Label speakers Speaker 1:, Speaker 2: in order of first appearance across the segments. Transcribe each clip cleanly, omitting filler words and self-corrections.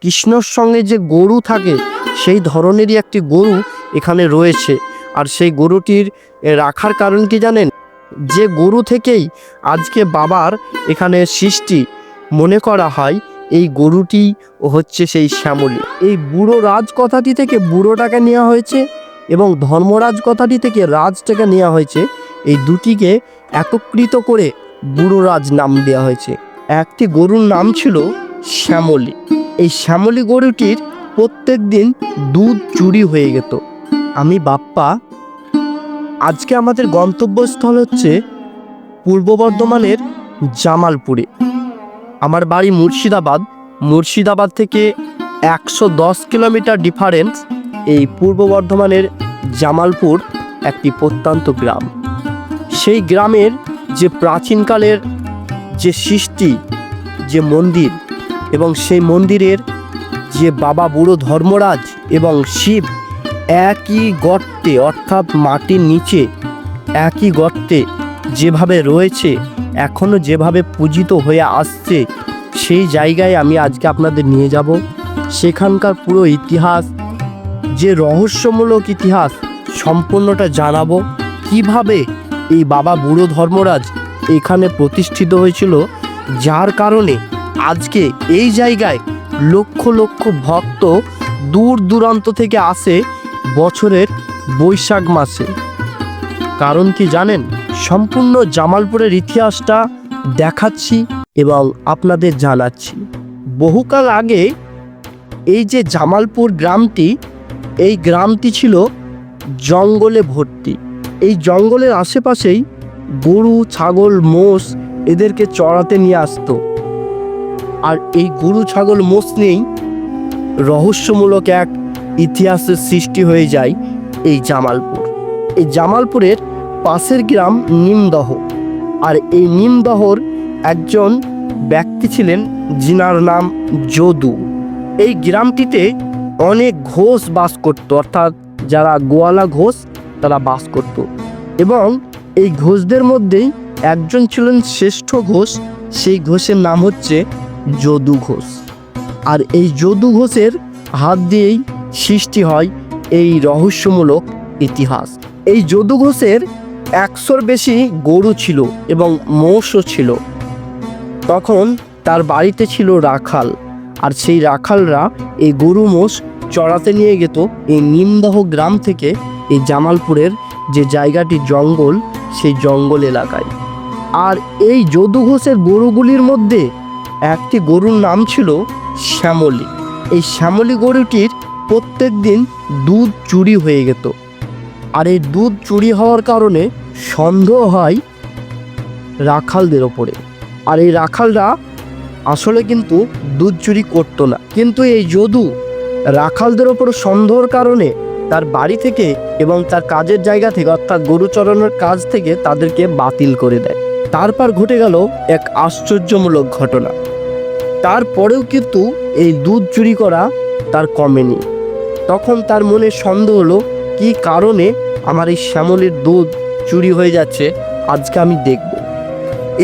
Speaker 1: কৃষ্ণর সঙ্গে যে গরু থাকে সেই ধরনেরই একটি গরু এখানে রয়েছে। আর সেই গরুটির রাখার কারণ কি জানেন? যে গরু থেকেই আজকে বাবার এখানে সৃষ্টি মনে করা হয়, এই গরুটি হচ্ছে সেই শ্যামলী। এই বুড়ো রাজ কথাটি থেকে বুড়োটাকে নেওয়া হয়েছে এবং ধর্মরাজ কথাটি থেকে রাজটাকে নেওয়া হয়েছে। এই দুটিকে একত্রিত করে বুড়ো রাজ নাম দেওয়া হয়েছে। একটি গরুর নাম ছিল শ্যামলী। এই শ্যামলী গরুটির প্রত্যেক দিন দুধ চুরি হয়ে যেত। আমি বাপ্পা, আজকে আমাদের গন্তব্যস্থল হচ্ছে পূর্ব বর্ধমানের জামালপুরে। আমার বাড়ি মুর্শিদাবাদ। মুর্শিদাবাদ থেকে 110 কিলোমিটার ডিফারেন্স এই পূর্ব বর্ধমানের জামালপুর একটি প্রত্যন্ত গ্রাম। সেই গ্রামের যে প্রাচীনকালের যে সৃষ্টি, যে মন্দির, এবং সেই মন্দিরের যে বাবা বুড়ো ধর্মরাজ এবং শিব একই গর্তে, অর্থাৎ মাটির নিচে একই গর্তে যেভাবে রয়েছে, এখনও যেভাবে পূজিত হয়ে আসছে, সেই জায়গায় আমি আজকে আপনাদের নিয়ে যাব। সেখানকার পুরো ইতিহাস, যে রহস্যমূলক ইতিহাস, সম্পূর্ণটা জানাবো। কিভাবে এই বাবা বুড়ো ধর্মরাজ এখানে প্রতিষ্ঠিত হয়েছিল, যার কারণে আজকে এই জায়গায় লক্ষ লক্ষ ভক্ত দূর দূরান্ত থেকে আসে বছরের বৈশাখ মাসে। কারণ কি জানেন? সম্পূর্ণ জামালপুরের ইতিহাসটা দেখাচ্ছি এবং আপনাদের জানাচ্ছি। বহুকাল আগে এই যে জামালপুর গ্রামটি, এই গ্রামটি ছিল জঙ্গলে ভর্তি। এই জঙ্গলের আশেপাশেই গরু, ছাগল, মোষ এদেরকে চড়াতে নিয়ে আসতো। আর এই গরু, ছাগল, মোষ নিয়েই রহস্যমূলক এক ইতিহাসের সৃষ্টি হয়ে যায় এই জামালপুর। এই জামালপুরের পাশের গ্রাম নিমদহ। আর এই নিমদহর একজন ব্যক্তি ছিলেন যিনার নাম যদু। এই গ্রামটিতে অনেক ঘোষ বাস করত, অর্থাৎ যারা গোয়ালা ঘোষ তারা বাস করত। এবং এই ঘোষদের মধ্যেই একজন ছিলেন শ্রেষ্ঠ ঘোষ। সেই ঘোষের নাম হচ্ছে যদু ঘোষ। আর এই যদু ঘোষের হাত দিয়েই সৃষ্টি হয় এই রহস্যমূলক ইতিহাস। এই যদু ঘোষের 100-র বেশি গরু ছিল এবং মোষও ছিল। তখন তার বাড়িতে ছিল রাখাল, আর সেই রাখালরা এই গরু মোষ চড়াতে নিয়ে যেত এই নিমদহ গ্রাম থেকে এই জামালপুরের যে জায়গাটি জঙ্গল, সেই জঙ্গল এলাকায়। আর এই যদু ঘোষের গরুগুলির মধ্যে একটি গরুর নাম ছিল শ্যামলী। এই শ্যামলী গরুটির প্রত্যেক দিন দুধ চুরি হয়ে যেত। আর এই দুধ চুরি হওয়ার কারণে সন্দেহ হয় রাখালদের ওপরে। আর এই রাখালরা আসলে কিন্তু দুধ চুরি করতো না, কিন্তু এই যদু রাখালদের ওপর সন্দেহের কারণে তার বাড়ি থেকে এবং তার কাজের জায়গা থেকে, অর্থাৎ গরু চড়ানোর কাজ থেকে তাদেরকে বাতিল করে দেয়। তারপর ঘটে গেল এক আশ্চর্যমূলক ঘটনা। তারপরেও কিন্তু এই দুধ চুরি করা তার কমেনি। তখন তার মনে সন্দেহ হলো, কি কারণে আমার এই শ্যামলীর দুধ চুরি হয়ে যাচ্ছে, আজকে আমি দেখব।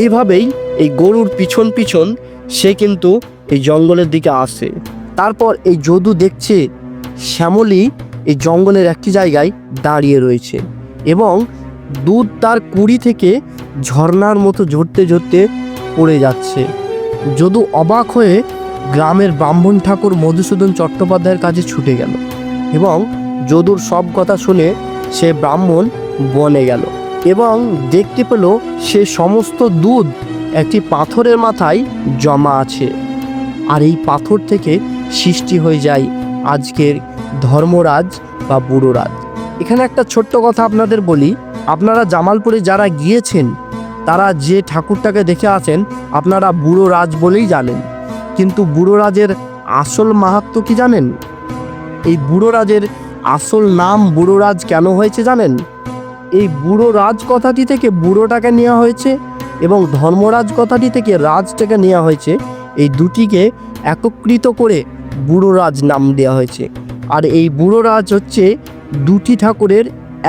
Speaker 1: এইভাবেই এই গরুর পিছন পিছন সে কিন্তু এই জঙ্গলের দিকে আসে। তারপর এই যদু দেখছে শ্যামলী এই জঙ্গলের একটি জায়গায় দাঁড়িয়ে রয়েছে এবং দুধ তার কুড়ি থেকে ঝর্ণার মতো ঝরতে ঝরতে পড়ে যাচ্ছে। যদু অবাক হয়ে গ্রামের ব্রাহ্মণ ঠাকুর মধুসূদন চট্টোপাধ্যায়ের কাছে ছুটে গেল এবং যদুর সব কথা শুনে সে ব্রাহ্মণ বনে গেল এবং দেখতে পেল সে সমস্ত দুধ একটি পাথরের মাথায় জমা আছে। আর এই পাথর থেকে সৃষ্টি হয়ে যায় আজকের ধর্মরাজ বা বুড়ো রাজ। এখানে একটা ছোট্ট কথা আপনাদের বলি, আপনারা জামালপুরে যারা গিয়েছেন তারা যে ঠাকুরটাকে দেখে আছেন আপনারা বুড়ো রাজ বলেই জানেন, কিন্তু বুড়ো রাজের আসল মাহাত্ম্য কি জানেন? এই বুড়ো রাজের আসল নাম বুড়ো রাজ কেন হয়েছে জানেন? এই বুড়ো রাজ কথাটি থেকে বুড়োটাকে নেওয়া হয়েছে এবং ধর্মরাজ কথাটি থেকে রাজটাকে নেওয়া হয়েছে। এই দুটিকে একত্রিত করে বুড়ো রাজ নাম দেওয়া হয়েছে। আর এই বুড়ো রাজ হচ্ছে দুটি ঠাকুরের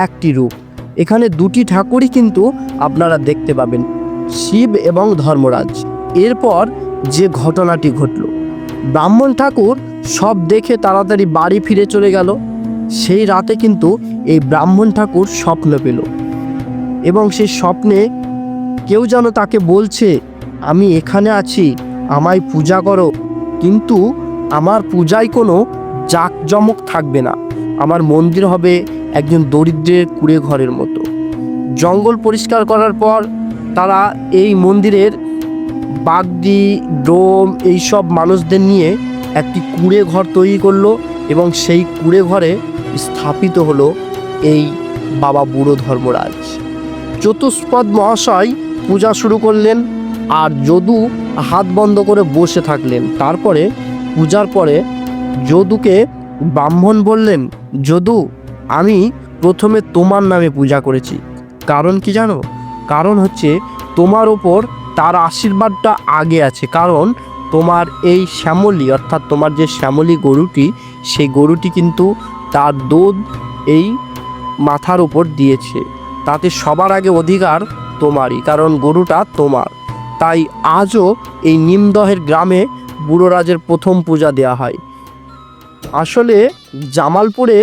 Speaker 1: একটি রূপ। এখানে দুটি ঠাকুরই কিন্তু আপনারা দেখতে পাবেন, শিব এবং ধর্মরাজ। এরপর যে ঘটনাটি ঘটল, ব্রাহ্মণ ঠাকুর সব দেখে তাড়াতাড়ি বাড়ি ফিরে চলে গেল। সেই রাতে কিন্তু এই ব্রাহ্মণ ঠাকুর স্বপ্ন পেল এবং সেই স্বপ্নে কেউ যেন তাকে বলছে, আমি এখানে আছি, আমায় পূজা করো, কিন্তু আমার পূজায় কোনো জাঁকজমক থাকবে না, আমার মন্দির হবে একজন দরিদ্রের কুঁড়ে ঘরের মতো। জঙ্গল পরিষ্কার করার পর তারা এই মন্দিরের বাগদি, ডোম এইসব মানুষদের নিয়ে একটি কুঁড়ে ঘর তৈরি করলো এবং সেই কুঁড়ে ঘরে স্থাপিত হলো এই বাবা বুড়ো ধর্মরাজ। চতুষ্পদ মহাশয় পূজা শুরু করলেন আর যদু হাত বন্ধ করে বসে থাকলেন। তারপরে পূজার পরে যদুকে ব্রাহ্মণ বললেন, যদু, আমি প্রথমে তোমার নামে পূজা করেছি, কারণ কি জানো? কারণ হচ্ছে তোমার ওপর তার আশীর্বাদটা আগে আছে, কারণ তোমার এই শ্যামলী অর্থাৎ তোমার যে শ্যামলী গরুটি, সেই গরুটি কিন্তু তার দুধ এই মাথার উপর দিয়েছে, তাতে সবার আগে অধিকার তোমারই, কারণ গরুটা তোমার। তাই আজও এই নিমদহের গ্রামে বুড়োরাজের প্রথম পূজা দেওয়া হয়। আসলে জামালপুরে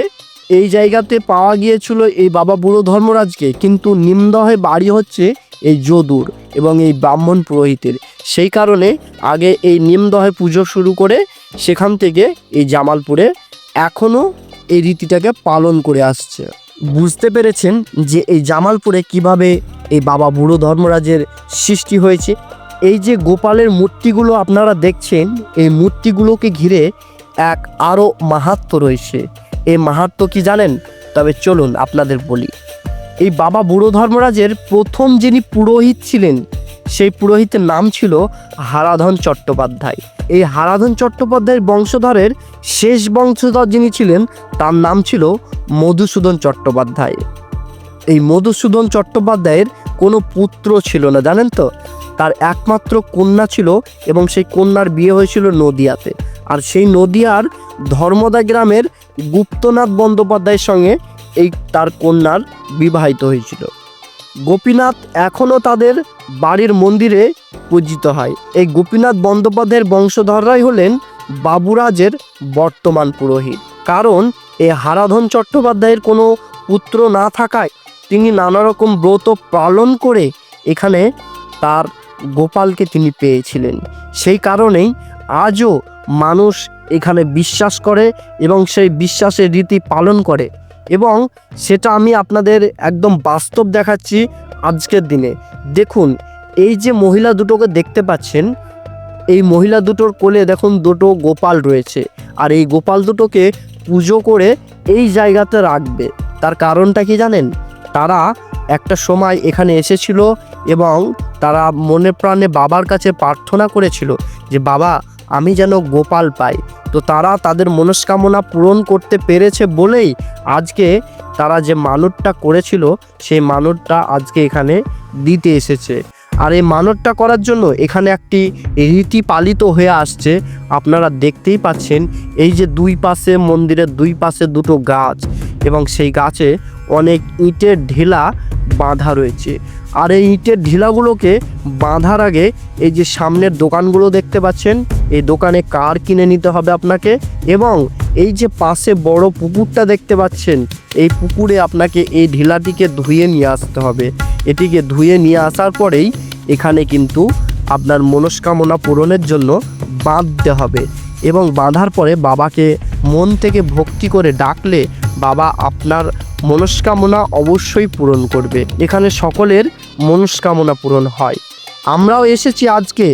Speaker 1: এই জায়গাতে পাওয়া গিয়েছিল এই বাবা বুড়ো ধর্মরাজকে, কিন্তু নিমদহে বাড়ি হচ্ছে এই যদুর এবং এই ব্রাহ্মণ পুরোহিতের। সেই কারণে আগে এই নিমদহে পুজো শুরু করে সেখান থেকে এই জামালপুরে এখনও এই রীতিটাকে পালন করে আসছে। বুঝতে পেরেছেন যে এই জামালপুরে কিভাবে এই বাবা বুড়ো ধর্মরাজের সৃষ্টি হয়েছে। এই যে গোপালের মূর্তিগুলো আপনারা দেখছেন, এই মূর্তিগুলোকে ঘিরে এক আরও মাহাত্ম্য রয়েছে। এই মাহাত্ম্য কি জানেন? তবে চলুন আপনাদের বলি। এই বাবা বুড়ো ধর্মরাজের প্রথম যিনি পুরোহিত ছিলেন, সেই পুরোহিতের নাম ছিল হারাধন চট্টোপাধ্যায়। এই হারাধন চট্টোপাধ্যায়ের বংশধরের শেষ বংশধর যিনি ছিলেন, তার নাম ছিল মধুসূদন চট্টোপাধ্যায়। এই মধুসূদন চট্টোপাধ্যায়ের কোনো পুত্র ছিল না, জানেন তো? তার একমাত্র কন্যা ছিল এবং সেই কন্যার বিয়ে হয়েছিল নদিয়াতে। আর সেই নদিয়ার ধর্মদা গ্রামের গুপ্তনাথ বন্দ্যোপাধ্যায়ের সঙ্গে এই তার কন্যার বিবাহিত হয়েছিল। গোপীনাথ এখনও তাদের বাড়ির মন্দিরে পূজিত হয়। এই গোপীনাথ বন্দ্যোপাধ্যায়ের বংশধররাই হলেন বাবুরাজের বর্তমান পুরোহিত। কারণ এই হারাধন চট্টোপাধ্যায়ের কোনো পুত্র না থাকায় তিনি নানা রকম ব্রত পালন করে এখানে তার গোপালকে তিনি পেয়েছিলেন। সেই কারণেই আজও মানুষ এখানে বিশ্বাস করে এবং সেই বিশ্বাসের রীতি পালন করে, এবং সেটা আমি আপনাদের একদম বাস্তব দেখাচ্ছি আজকের দিনে। দেখুন, এই যে মহিলা দুটোকে দেখতে পাচ্ছেন, এই মহিলা দুটোর কোলে দেখুন দুটো গোপাল রয়েছে, আর এই গোপাল দুটোকে পুজো করে এই জায়গাতে রাখবে। তার কারণটা কি জানেন? তারা একটা সময় এখানে এসেছিল এবং তারা মনে প্রাণে বাবার কাছে প্রার্থনা করেছিল যে বাবা, আমি যেন গোপাল পাই। তো তারা তাদের মনস্কামনা পূরণ করতে পেরেছে বলেই আজকে তারা যে মানতটা করেছিল সেই মানতটা আজকে এখানে দিতে এসেছে। আর এই মানতটা করার জন্য এখানে একটি রীতি পালিত হয়ে আসছে। আপনারা দেখতেই পাচ্ছেন, এই যে দুই পাশে মন্দিরের দুই পাশে দুটো গাছ, এবং সেই গাছে অনেক ইটের ঢেলা বাঁধা রয়েছে। আর এই ইটের ঢিলাগুলোকে বাঁধার আগে এই যে সামনের দোকানগুলো দেখতে পাচ্ছেন, এই দোকানে কার কিনে নিতে হবে আপনাকে, এবং এই যে পাশে বড় পুকুরটা দেখতে পাচ্ছেন, এই পুকুরে আপনাকে এই ঢিলাটিকে ধুয়ে নিয়ে আসতে হবে। এটিকে ধুয়ে নিয়ে আসার পরেই এখানে কিন্তু আপনার মনস্কামনা পূরণের জন্য বাঁধতে হবে, এবং বাঁধার পরে বাবাকে মন থেকে ভক্তি করে ডাকলে বাবা আপনার মনস্কামনা অবশ্যই পূরণ করবে। এখানে সকলের মনস্কামনা পূরণ হয়। আমরাও এসেছি আজকে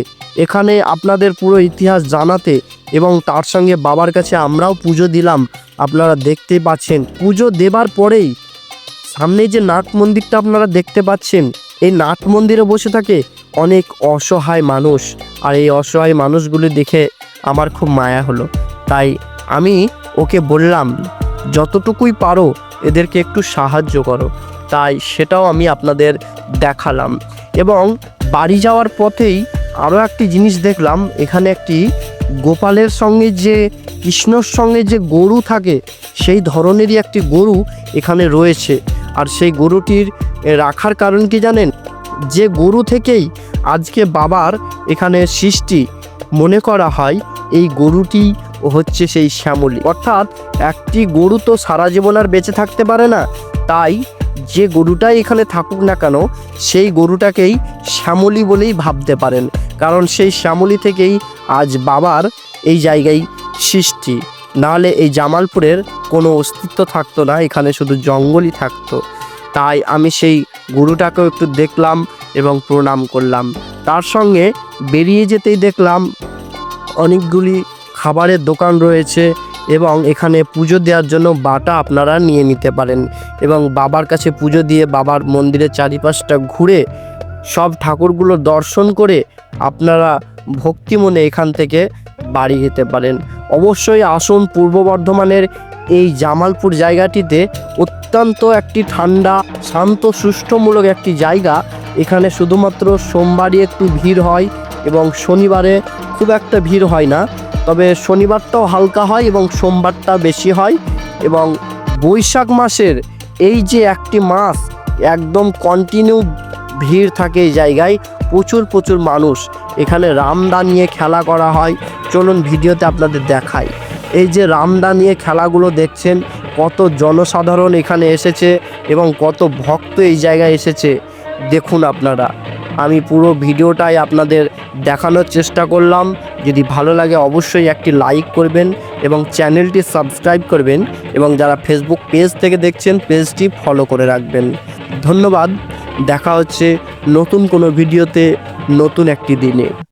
Speaker 1: এখানে আপনাদের পুরো ইতিহাস জানাতে, এবং তার সঙ্গে বাবার কাছে আমরাও পুজো দিলাম। আপনারা দেখতেই পাচ্ছেন, পুজো দেবার পরেই সামনে যে নাট মন্দিরটা আপনারা দেখতে পাচ্ছেন, এই নাট মন্দিরে বসে থাকে অনেক অসহায় মানুষ। আর এই অসহায় মানুষগুলি দেখে আমার খুব মায়া হলো, তাই আমি ওকে বললাম যতটুকুই পারো এদেরকে একটু সাহায্য করো। তাই সেটাও আমি আপনাদের দেখালাম। এবং বাড়ি যাওয়ার পথেই আরও একটি জিনিস দেখলাম, এখানে একটি গোপালের সঙ্গে যে কৃষ্ণর সঙ্গে যে গরু থাকে, সেই ধরনেরই একটি গরু এখানে রয়েছে। আর সেই গরুটির রাখার কারণ কি জানেন? যে গরু থেকেই আজকে বাবার এখানে সৃষ্টি মনে করা হয়, এই গরুটি হচ্ছে সেই শ্যামলী। অর্থাৎ একটি গরু তো সারা জীবন আর বেঁচে থাকতে পারে না, তাই যে গরুটাই এখানে থাকুক না কেন সেই গরুটাকেই শ্যামলী বলেই ভাবতে পারেন, কারণ সেই শ্যামলী থেকেই আজ বাবার এই জায়গায় সৃষ্টি। নাহলে এই জামালপুরের কোনো অস্তিত্ব থাকতো না, এখানে শুধু জঙ্গলই থাকতো। তাই আমি সেই গরুটাকেও একটু দেখলাম এবং প্রণাম করলাম। তার সঙ্গে বেরিয়ে যেতেই দেখলাম অনেকগুলি খাবারের দোকান রয়েছে এবং এখানে পুজো দেওয়ার জন্য বাটা আপনারা নিয়ে নিতে পারেন এবং বাবার কাছে পুজো দিয়ে বাবার মন্দিরের চারিপাশটা ঘুরে সব ঠাকুরগুলো দর্শন করে আপনারা ভক্তি মনে এখান থেকে বাড়ি যেতে পারেন। অবশ্যই আসুন পূর্ব বর্ধমানের এই জামালপুর জায়গাটিতে। অত্যন্ত একটি ঠান্ডা, শান্ত, সুষ্ঠুমূলক একটি জায়গা। এখানে শুধুমাত্র সোমবারই একটু ভিড় হয় এবং শনিবারে খুব একটা ভিড় হয় না, তবে শনিবারটাও হালকা হয় এবং সোমবারটা বেশি হয়। এবং বৈশাখ মাসের এই যে একটি মাস একদম কন্টিনিউ ভিড় থাকে এই জায়গায়, প্রচুর মানুষ। এখানে রামদা নিয়ে খেলা করা হয়, চলুন ভিডিওতে আপনাদের দেখাই। এই যে রামদা নিয়ে খেলাগুলো দেখছেন, কত জনসাধারণ এখানে এসেছে এবং কত ভক্ত এই জায়গায় এসেছে দেখুন আপনারা। আমি পুরো ভিডিওটাই আপনাদের দেখানোর চেষ্টা করলাম। যদি ভালো লাগে অবশ্যই একটি লাইক করবেন এবং চ্যানেলটি সাবস্ক্রাইব করবেন এবং যারা ফেসবুক পেজ থেকে দেখছেন পেজটি ফলো করে রাখবেন। ধন্যবাদ। দেখা হচ্ছে নতুন কোনো ভিডিওতে নতুন একটি দিনে।